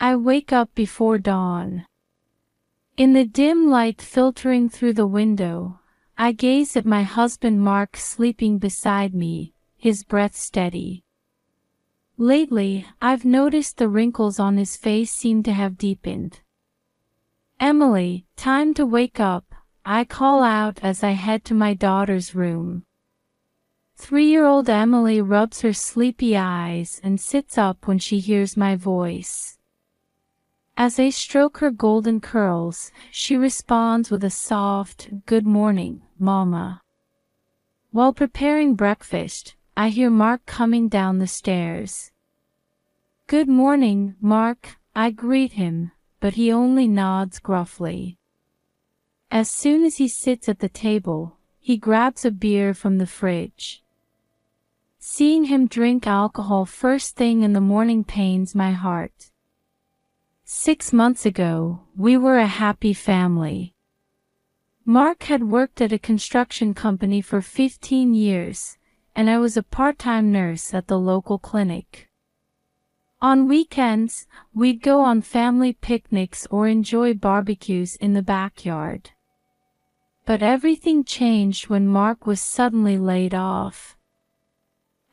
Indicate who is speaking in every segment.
Speaker 1: I wake up before dawn. In the dim light filtering through the window, I gaze at my husband Mark sleeping beside me, his breath steady. Lately, I've noticed the wrinkles on his face seem to have deepened. Emily, time to wake up, I call out as I head to my daughter's room. 3-year-old Emily rubs her sleepy eyes and sits up when she hears my voice. As I stroke her golden curls, she responds with a soft, "Good morning, Mama." While preparing breakfast, I hear Mark coming down the stairs. "Good morning, Mark," I greet him, but he only nods gruffly. As soon as he sits at the table, he grabs a beer from the fridge. Seeing him drink alcohol first thing in the morning pains my heart. 6 months ago, we were a happy family. Mark had worked at a construction company for 15 years, and I was a part-time nurse at the local clinic. On weekends, we'd go on family picnics or enjoy barbecues in the backyard. But everything changed when Mark was suddenly laid off.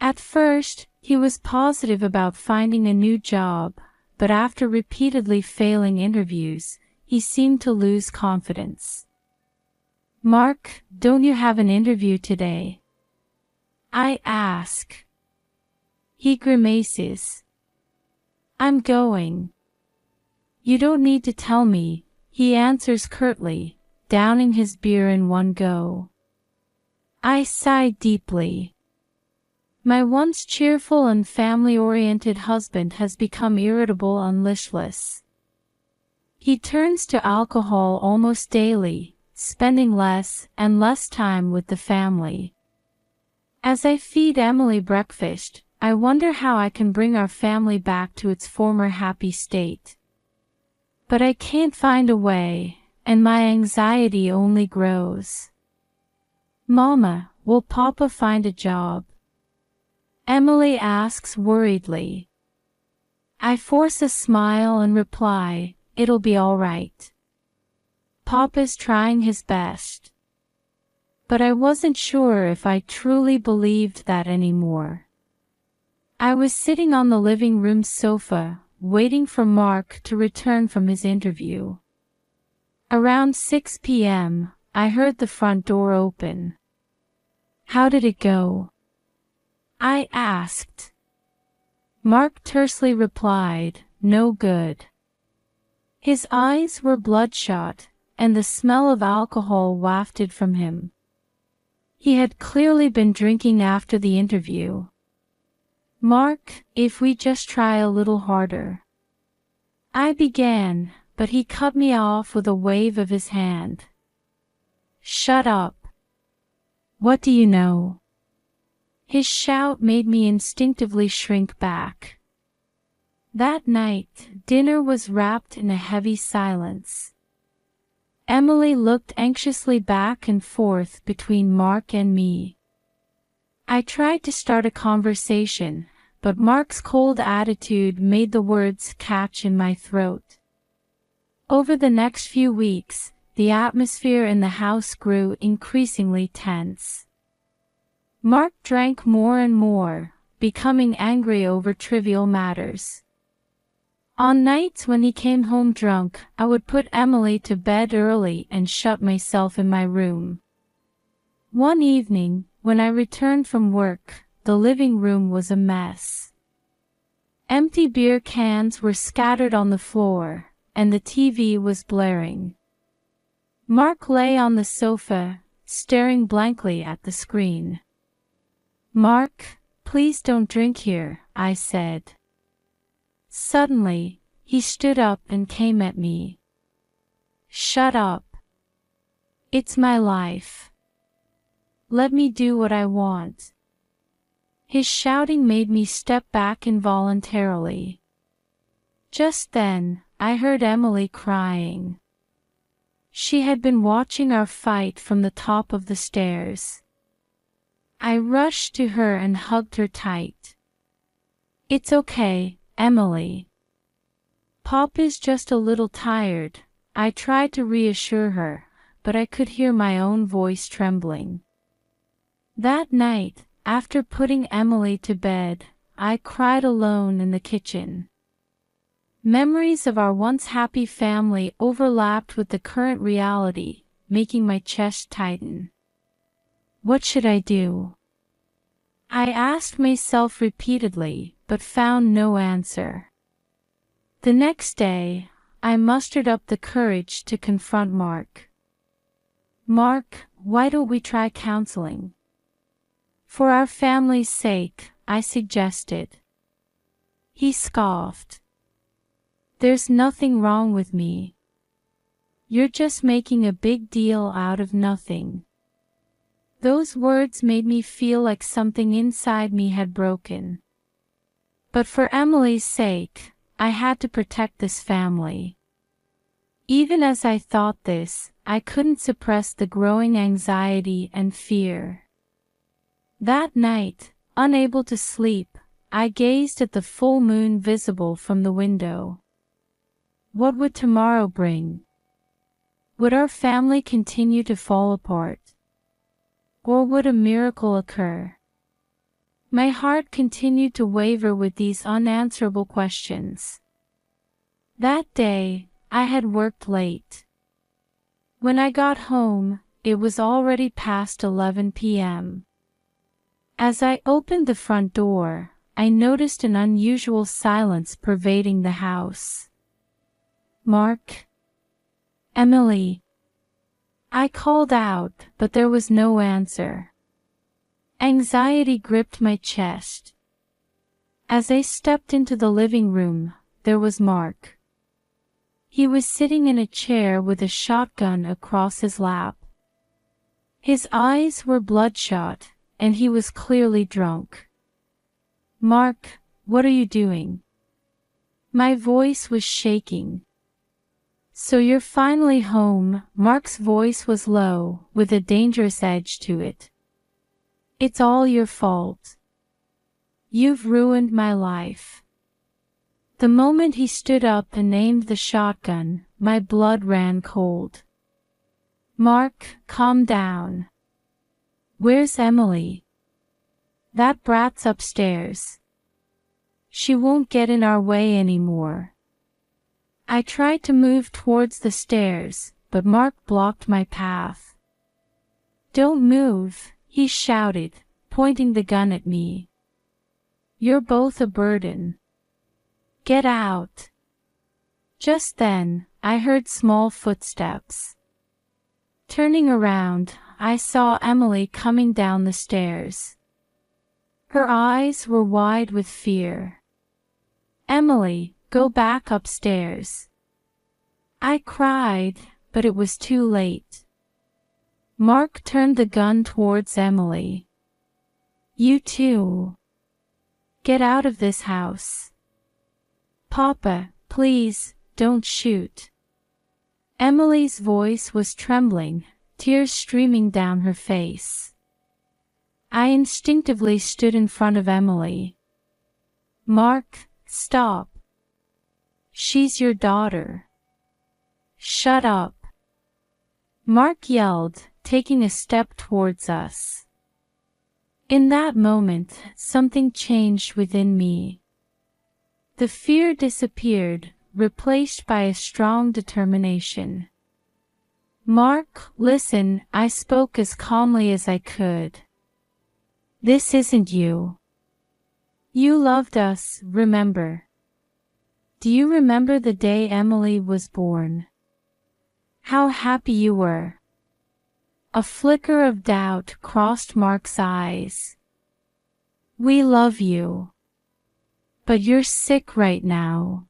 Speaker 1: At first, he was positive about finding a new job, but after repeatedly failing interviews, he seemed to lose confidence. "Mark, don't you have an interview today?" I ask. He grimaces. "I'm going." "You don't need to tell me," he answers curtly, downing his beer in one go. I sigh deeply. My once cheerful and family-oriented husband has become irritable and listless. He turns to alcohol almost daily, spending less and less time with the family. As I feed Emily breakfast, I wonder how I can bring our family back to its former happy state. But I can't find a way, and my anxiety only grows. "Mama, will Papa find a job?" Emily asks worriedly. I force a smile and reply, "It'll be all right. Papa's trying his best." But I wasn't sure if I truly believed that anymore. I was sitting on the living room sofa, waiting for Mark to return from his interview. Around 6 p.m., I heard the front door open. "How did it go?" I asked. Mark tersely replied, "No good." His eyes were bloodshot, and the smell of alcohol wafted from him. He had clearly been drinking after the interview. "Mark, if we just try a little harder." I began, but he cut me off with a wave of his hand. "Shut up. What do you know?" His shout made me instinctively shrink back. That night, dinner was wrapped in a heavy silence. Emily looked anxiously back and forth between Mark and me. I tried to start a conversation, but Mark's cold attitude made the words catch in my throat. Over the next few weeks, the atmosphere in the house grew increasingly tense. Mark drank more and more, becoming angry over trivial matters. On nights when he came home drunk, I would put Emily to bed early and shut myself in my room. One evening, when I returned from work, the living room was a mess. Empty beer cans were scattered on the floor, and the TV was blaring. Mark lay on the sofa, staring blankly at the screen. "Mark, please don't drink here," I said. Suddenly, he stood up and came at me. "Shut up. It's my life. Let me do what I want." His shouting made me step back involuntarily. Just then, I heard Emily crying. She had been watching our fight from the top of the stairs. I rushed to her and hugged her tight. "It's okay, Emily. Pop is just a little tired. I tried to reassure her, but I could hear my own voice trembling. That night, after putting Emily to bed, I cried alone in the kitchen. Memories of our once happy family overlapped with the current reality, making my chest tighten. What should I do? I asked myself repeatedly, but found no answer. The next day, I mustered up the courage to confront Mark. Mark, why don't we try counseling? For our family's sake, I suggested. He scoffed. There's nothing wrong with me. You're just making a big deal out of nothing. Those words made me feel like something inside me had broken. But for Emily's sake, I had to protect this family. Even as I thought this, I couldn't suppress the growing anxiety and fear. That night, unable to sleep, I gazed at the full moon visible from the window. What would tomorrow bring? Would our family continue to fall apart? Or would a miracle occur? My heart continued to waver with these unanswerable questions. That day, I had worked late. When I got home, it was already past 11 p.m. As I opened the front door, I noticed an unusual silence pervading the house. Mark? Emily? I called out, but there was no answer. Anxiety gripped my chest. As I stepped into the living room, there was Mark. He was sitting in a chair with a shotgun across his lap. His eyes were bloodshot, and he was clearly drunk. Mark, what are you doing? My voice was shaking. So you're finally home. Mark's voice was low, with a dangerous edge to it. It's all your fault. You've ruined my life. The moment he stood up and aimed the shotgun, my blood ran cold. Mark, calm down. Where's Emily? That brat's upstairs. She won't get in our way anymore. I tried to move towards the stairs, but Mark blocked my path. Don't move, he shouted, pointing the gun at me. You're both a burden. Get out. Just then, I heard small footsteps. Turning around, I saw Emily coming down the stairs. Her eyes were wide with fear. Emily, go back upstairs. I cried, but it was too late. Mark turned the gun towards Emily. You too. Get out of this house. Papa, please, don't shoot. Emily's voice was trembling, tears streaming down her face. I instinctively stood in front of Emily. Mark, stop. She's your daughter. Shut up. Mark yelled, taking a step towards us. In that moment, something changed within me. The fear disappeared, replaced by a strong determination. Mark, listen, I spoke as calmly as I could. This isn't you. You loved us, remember? Do you remember the day Emily was born? How happy you were. A flicker of doubt crossed Mark's eyes. We love you. But you're sick right now.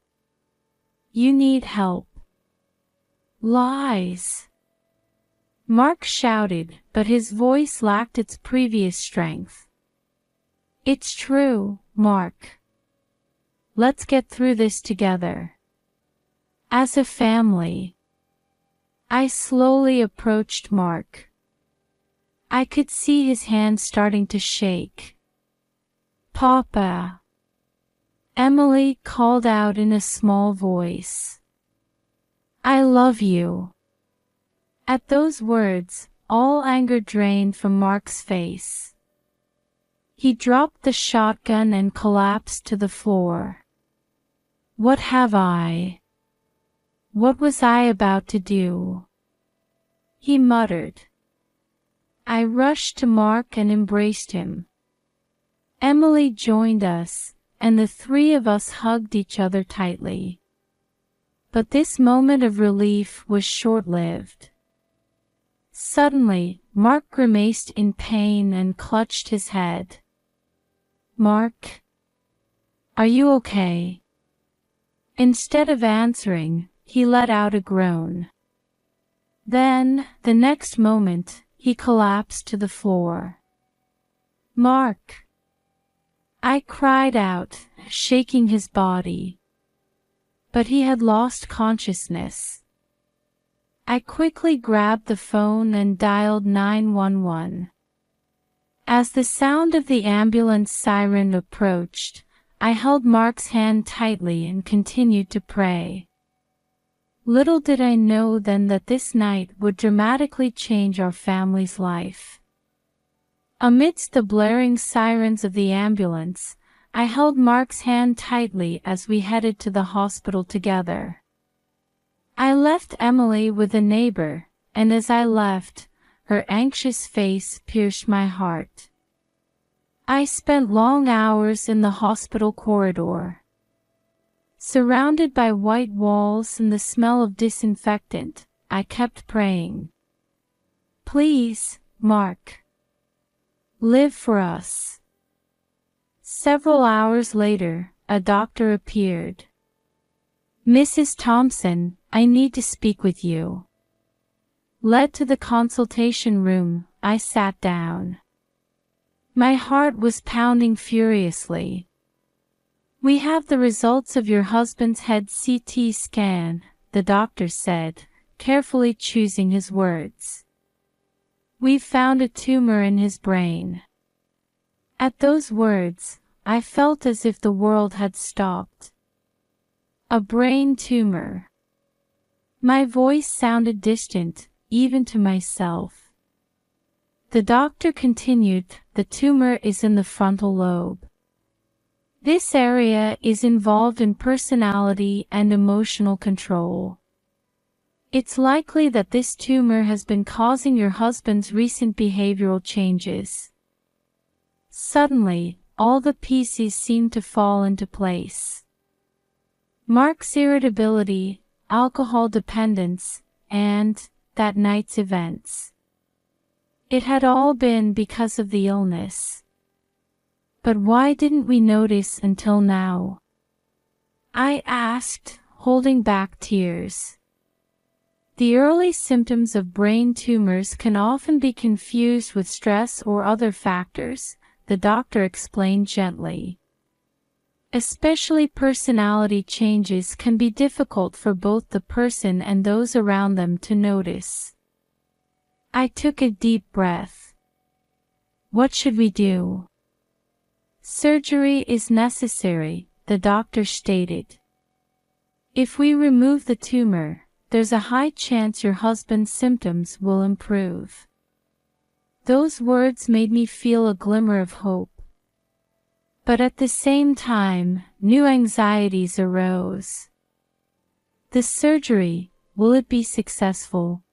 Speaker 1: You need help. Lies. Mark shouted, but his voice lacked its previous strength. It's true, Mark. Let's get through this together. As a family. I slowly approached Mark. I could see his hand starting to shake. Papa. Emily called out in a small voice. "I love you." At those words, all anger drained from Mark's face. He dropped the shotgun and collapsed to the floor. What was I about to do? He muttered. I rushed to Mark and embraced him. Emily joined us, and the three of us hugged each other tightly. But this moment of relief was short-lived. Suddenly, Mark grimaced in pain and clutched his head. "Mark, are you okay?" Instead of answering, he let out a groan. Then, the next moment, he collapsed to the floor. "Mark!" I cried out, shaking his body. But he had lost consciousness. I quickly grabbed the phone and dialed 911. As the sound of the ambulance siren approached, I held Mark's hand tightly and continued to pray. Little did I know then that this night would dramatically change our family's life. Amidst the blaring sirens of the ambulance, I held Mark's hand tightly as we headed to the hospital together. I left Emily with a neighbor, and as I left, her anxious face pierced my heart. I spent long hours in the hospital corridor. Surrounded by white walls and the smell of disinfectant, I kept praying. Please, Mark, live for us. Several hours later, a doctor appeared. Mrs. Thompson, I need to speak with you. Led to the consultation room, I sat down. My heart was pounding furiously. We have the results of your husband's head CT scan, the doctor said, carefully choosing his words. We've found a tumor in his brain. At those words, I felt as if the world had stopped. A brain tumor. My voice sounded distant, even to myself. The doctor continued, the tumor is in the frontal lobe. This area is involved in personality and emotional control. It's likely that this tumor has been causing your husband's recent behavioral changes. Suddenly, all the pieces seemed to fall into place. Mark's irritability, alcohol dependence, and that night's events. It had all been because of the illness. But why didn't we notice until now? I asked, holding back tears. The early symptoms of brain tumors can often be confused with stress or other factors, the doctor explained gently. Especially personality changes can be difficult for both the person and those around them to notice. I took a deep breath. What should we do? Surgery is necessary, the doctor stated. If we remove the tumor, there's a high chance your husband's symptoms will improve. Those words made me feel a glimmer of hope. But at the same time, new anxieties arose. The surgery, will it be successful?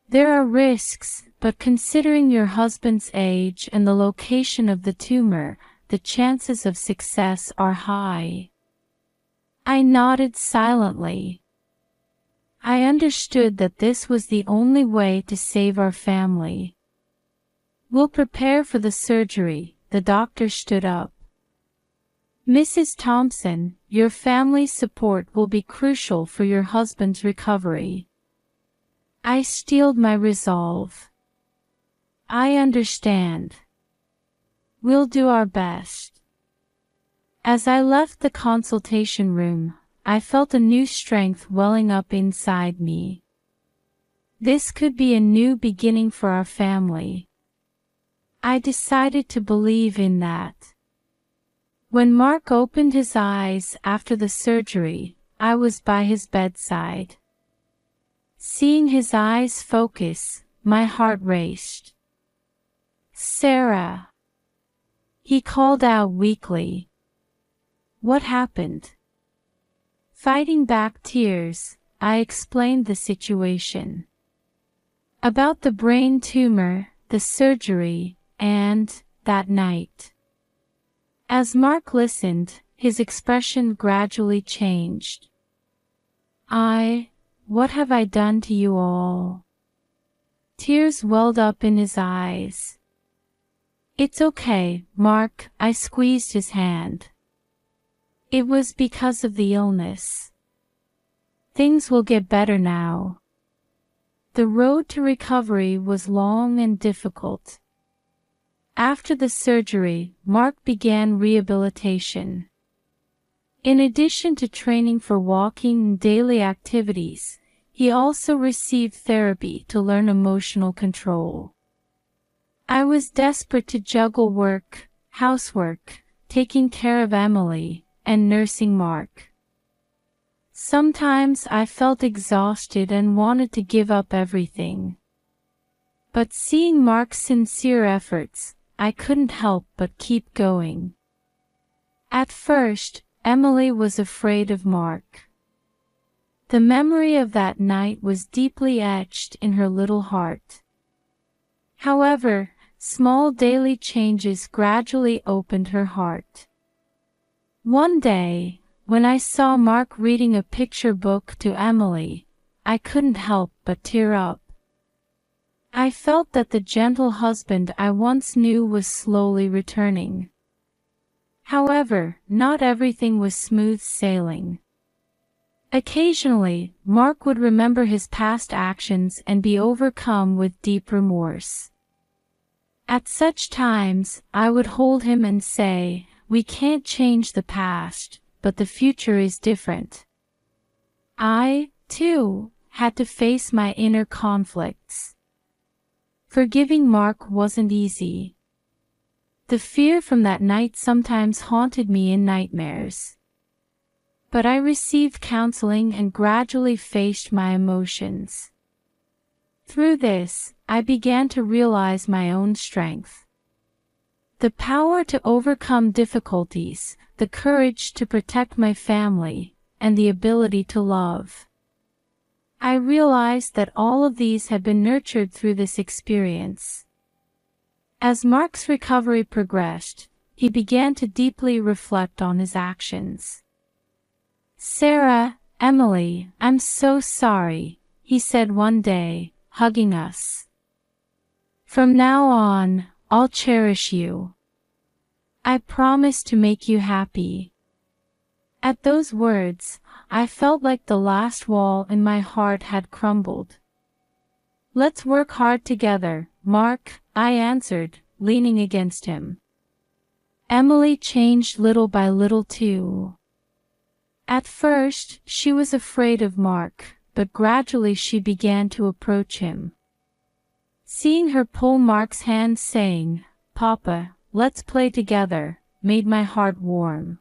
Speaker 1: There are risks, but considering your husband's age and the location of the tumor, the chances of success are high. I nodded silently. I understood that this was the only way to save our family. We'll prepare for the surgery, the doctor stood up. Mrs. Thompson, your family's support will be crucial for your husband's recovery. I steeled my resolve. I understand. We'll do our best. As I left the consultation room, I felt a new strength welling up inside me. This could be a new beginning for our family. I decided to believe in that. When Mark opened his eyes after the surgery, I was by his bedside. Seeing his eyes focus, my heart raced. "Sarah," he called out weakly. "What happened?" Fighting back tears, I explained the situation. About the brain tumor, the surgery, and that night. As Mark listened, his expression gradually changed. What have I done to you all?" Tears welled up in his eyes. "It's okay, Mark," I squeezed his hand. "It was because of the illness. Things will get better now." The road to recovery was long and difficult. After the surgery, Mark began rehabilitation. In addition to training for walking and daily activities, he also received therapy to learn emotional control. I was desperate to juggle work, housework, taking care of Emily, and nursing Mark. Sometimes I felt exhausted and wanted to give up everything. But seeing Mark's sincere efforts, I couldn't help but keep going. At first, Emily was afraid of Mark. The memory of that night was deeply etched in her little heart. However, small daily changes gradually opened her heart. One day, when I saw Mark reading a picture book to Emily, I couldn't help but tear up. I felt that the gentle husband I once knew was slowly returning. However, not everything was smooth sailing. Occasionally, Mark would remember his past actions and be overcome with deep remorse. At such times, I would hold him and say, "We can't change the past, but the future is different." I, too, had to face my inner conflicts. Forgiving Mark wasn't easy. The fear from that night sometimes haunted me in nightmares. But I received counseling and gradually faced my emotions. Through this, I began to realize my own strength. The power to overcome difficulties, the courage to protect my family, and the ability to love. I realized that all of these had been nurtured through this experience. As Mark's recovery progressed, he began to deeply reflect on his actions. "Sarah, Emily, I'm so sorry," he said one day, hugging us. "From now on, I'll cherish you. I promise to make you happy." At those words, I felt like the last wall in my heart had crumbled. "Let's work hard together, Mark," I answered, leaning against him. Emily changed little by little too. At first, she was afraid of Mark, but gradually she began to approach him. Seeing her pull Mark's hand saying, "Papa, let's play together," made my heart warm.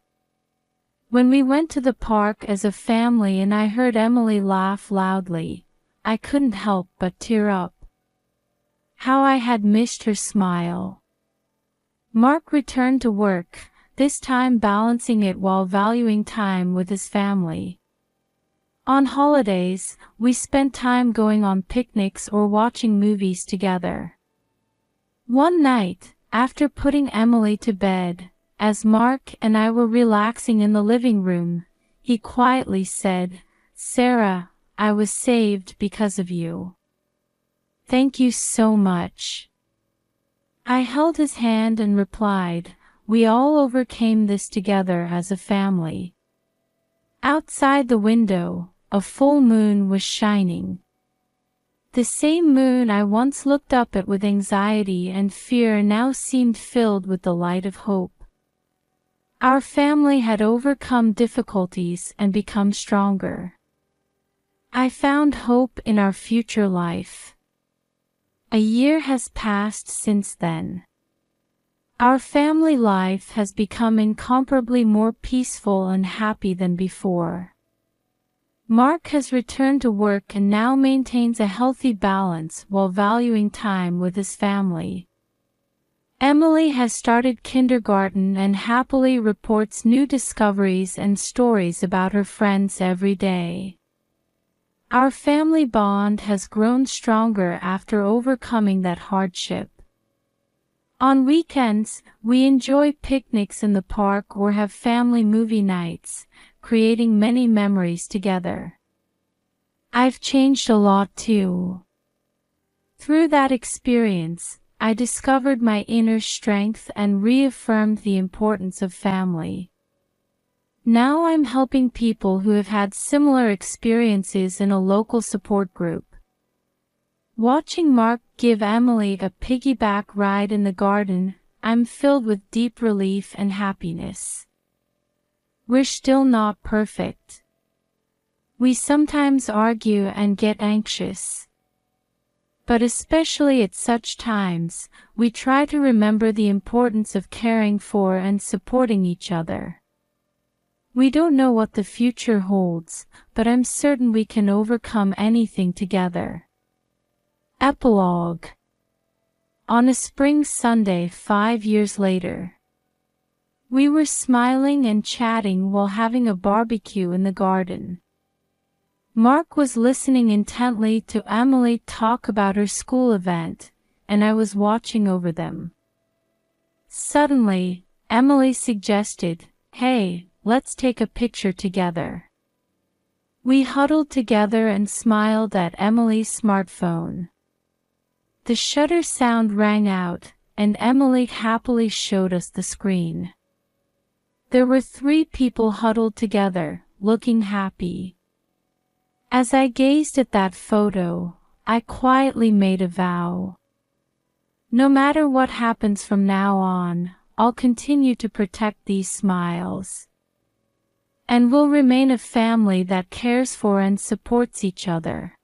Speaker 1: When we went to the park as a family and I heard Emily laugh loudly, I couldn't help but tear up. How I had missed her smile. Mark returned to work, this time balancing it while valuing time with his family. On holidays, we spent time going on picnics or watching movies together. One night, after putting Emily to bed, as Mark and I were relaxing in the living room, he quietly said, "Sarah, I was saved because of you. Thank you so much." I held his hand and replied, "We all overcame this together as a family." Outside the window, a full moon was shining. The same moon I once looked up at with anxiety and fear now seemed filled with the light of hope. Our family had overcome difficulties and become stronger. I found hope in our future life. A year has passed since then. Our family life has become incomparably more peaceful and happy than before. Mark has returned to work and now maintains a healthy balance while valuing time with his family. Emily has started kindergarten and happily reports new discoveries and stories about her friends every day. Our family bond has grown stronger after overcoming that hardship. On weekends, we enjoy picnics in the park or have family movie nights, creating many memories together. I've changed a lot too. Through that experience, I discovered my inner strength and reaffirmed the importance of family. Now I'm helping people who have had similar experiences in a local support group. Watching Mark give Emily a piggyback ride in the garden, I'm filled with deep relief and happiness. We're still not perfect. We sometimes argue and get anxious. But especially at such times, we try to remember the importance of caring for and supporting each other. We don't know what the future holds, but I'm certain we can overcome anything together. Epilogue. On a spring Sunday 5 years later, we were smiling and chatting while having a barbecue in the garden. Mark was listening intently to Emily talk about her school event, and I was watching over them. Suddenly, Emily suggested, "Hey, let's take a picture together." We huddled together and smiled at Emily's smartphone. The shutter sound rang out, and Emily happily showed us the screen. There were 3 people huddled together, looking happy. As I gazed at that photo, I quietly made a vow. No matter what happens from now on, I'll continue to protect these smiles. And we'll remain a family that cares for and supports each other.